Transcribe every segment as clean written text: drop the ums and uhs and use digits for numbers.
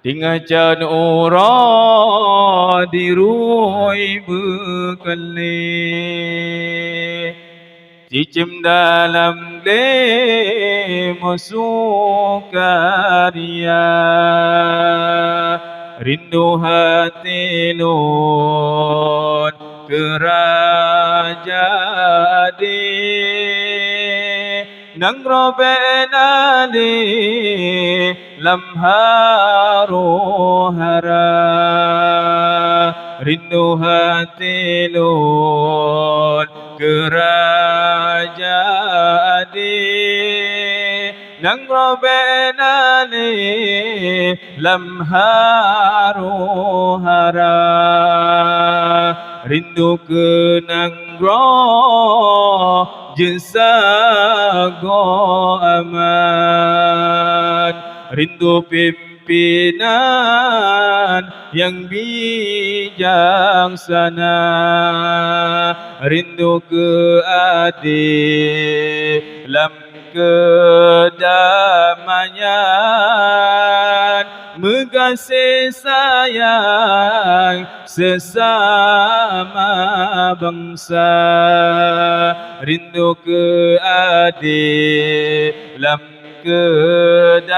Tinggal can ura dirui berkelih, cicim dalam le musuh karya, rindu hati lun kerajaan nang robena li lam haru hara, rindu hati lun kerajaan nang robena li lam haru hara, rindu kenang roh jesa go aman, rindu pimpinan yang bijaksana, rindu keadilan kedamaian, mengasihi sayang sesama bangsa, rindu keadilan kedamaian,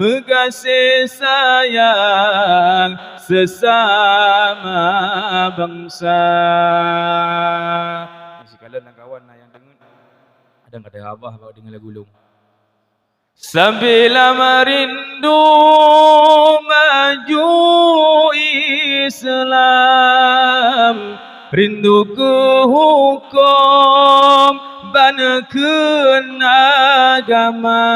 mengasihi sayang sesama bangsa. Sekalian nak kawan yang dengar, ada kata abah bawa dengar lagu ulung. Sambil merindu maju Islam, rindu ke hukum banakeun agama,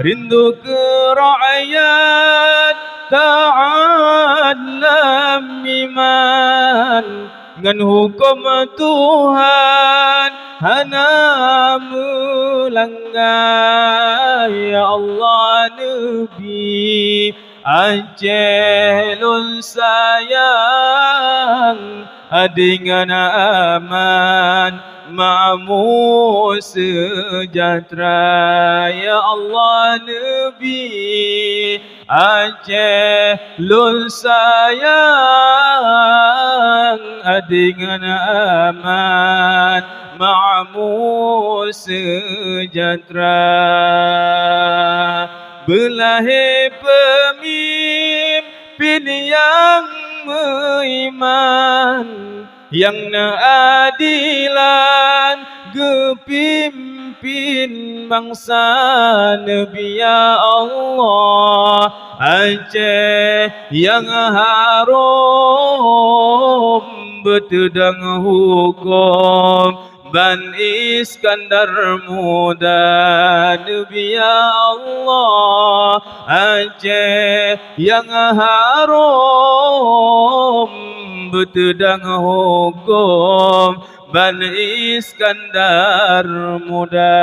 rindu ke rakyat taat lam iman, ngan hukum Tuhan hana melanggar. Ya Allah Nabi Aceh lun sayang, dengan aman ma'mu sejahtera. Ya Allah Nabi Aceh lun sayang, dengan aman ma'mu sejahtera. Belahi pemimpin yang beriman, yang naadilan gepimpin bangsa Nabi. Ya Allah Aceh yang harum betedang hukum Ban Iskandar Muda Nabi. Ya Allah Aceh yang harum betedang hukum Ban Iskandar Muda.